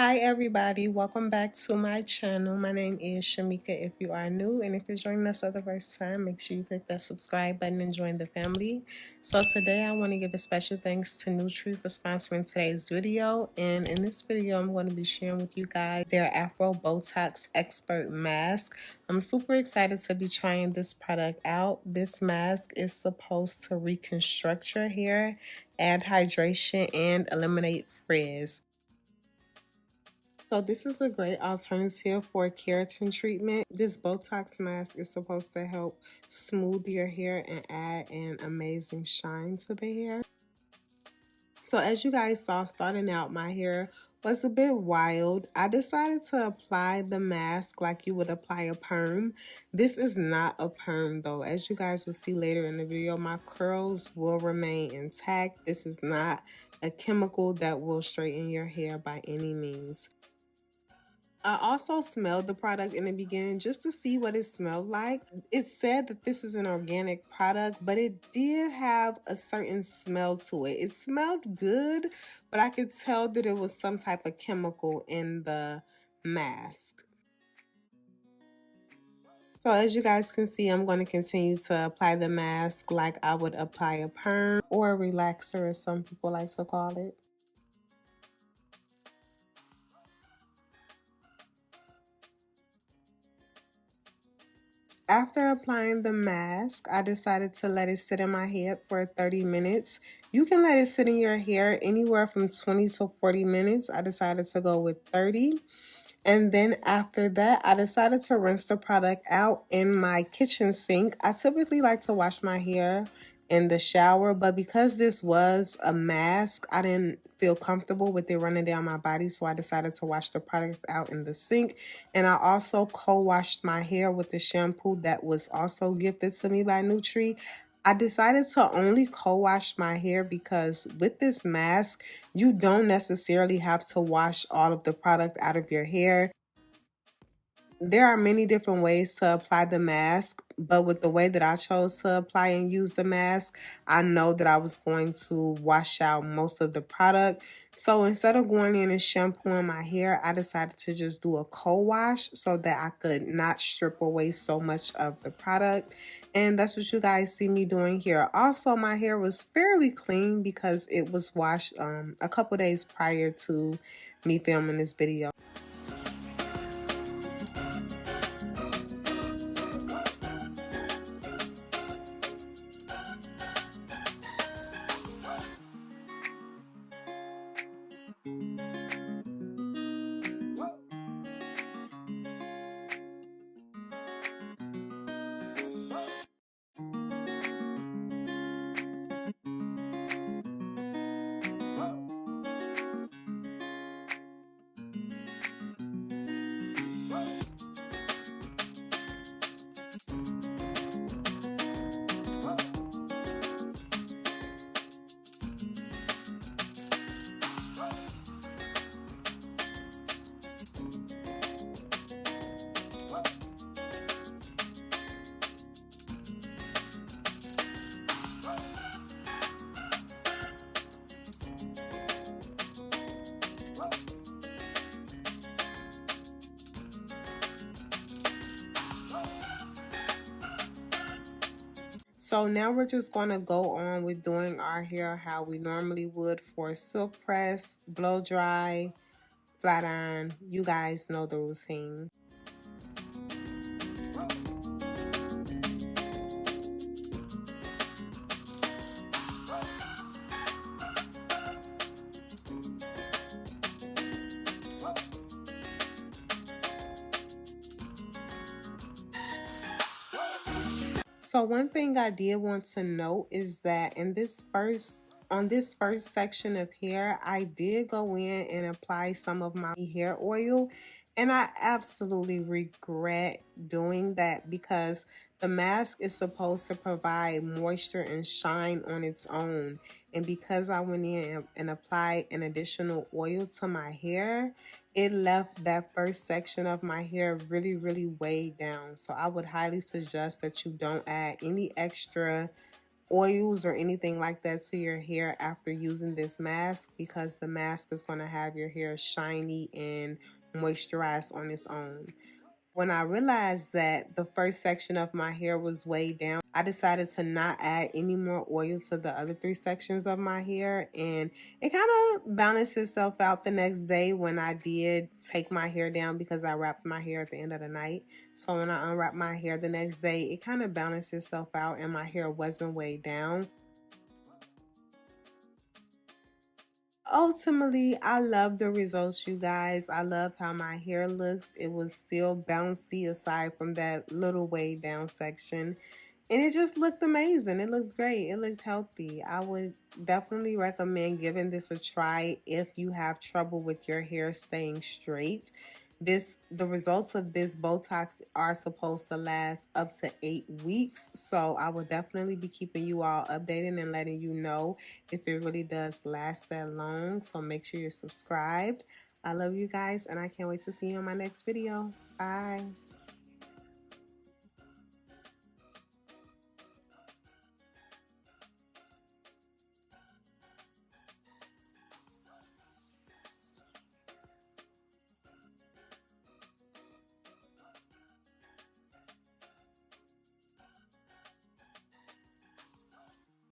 Hi everybody, welcome back to my channel. My name is Shamika if you are new, and if you're joining us for the first time, make sure you click that subscribe button and join the family. So today I want to give a special thanks to Nutree for sponsoring today's video, and in this video I'm going to be sharing with you guys their Afro Bottox Expert mask. I'm super excited to be trying this product out. This mask is supposed to reconstruct your hair, add hydration, and eliminate frizz. So this is a great alternative for keratin treatment. This Botox mask is supposed to help smooth your hair and add an amazing shine to the hair. So as you guys saw, starting out, my hair was a bit wild. I decided to apply the mask like you would apply a perm. This is not a perm though. As you guys will see later in the video, my curls will remain intact. This is not a chemical that will straighten your hair by any means. I also smelled the product in the beginning just to see what it smelled like. It said that this is an organic product, but it did have a certain smell to it. It smelled good, but I could tell that it was some type of chemical in the mask. So as you guys can see, I'm going to continue to apply the mask like I would apply a perm or a relaxer, as some people like to call it. After applying the mask, I decided to let it sit in my head for 30 minutes. You can let it sit in your hair anywhere from 20 to 40 minutes. I decided to go with 30. And then after that, I decided to rinse the product out in my kitchen sink. I typically like to wash my hair in the shower, but because this was a mask, I didn't feel comfortable with it running down my body, so I decided to wash the product out in the sink. And I also co-washed my hair with the shampoo that was also gifted to me by Nutree. I decided to only co-wash my hair because with this mask, you don't necessarily have to wash all of the product out of your hair. There are many different ways to apply the mask, but with the way that I chose to apply and use the mask, I know that I was going to wash out most of the product. So instead of going in and shampooing my hair, I decided to just do a co-wash so that I could not strip away so much of the product. And that's what you guys see me doing here. Also, my hair was fairly clean because it was washed a couple days prior to me filming this video. So now we're just going to go on with doing our hair how we normally would for silk press, blow dry, flat iron. You guys know the routine. So one thing I did want to note is that on this first section of hair, I did go in and apply some of my hair oil, and I absolutely regret doing that because the mask is supposed to provide moisture and shine on its own. And because I went in and applied an additional oil to my hair, it left that first section of my hair really weighed down. So I would highly suggest that you don't add any extra oils or anything like that to your hair after using this mask, because the mask is going to have your hair shiny and moisturized on its own. When I realized that the first section of my hair was way down, I decided to not add any more oil to the other 3 sections of my hair, and it kind of balanced itself out the next day when I did take my hair down, because I wrapped my hair at the end of the night. So when I unwrapped my hair the next day, it kind of balanced itself out and my hair wasn't way down. Ultimately, I love the results, you guys. I love how my hair looks. It was still bouncy aside from that little way down section. And it just looked amazing. It looked great. It looked healthy. I would definitely recommend giving this a try if you have trouble with your hair staying straight. The results of this Botox are supposed to last up to 8 weeks. So I will definitely be keeping you all updated and letting you know if it really does last that long. So make sure you're subscribed. I love you guys, and I can't wait to see you in my next video. Bye.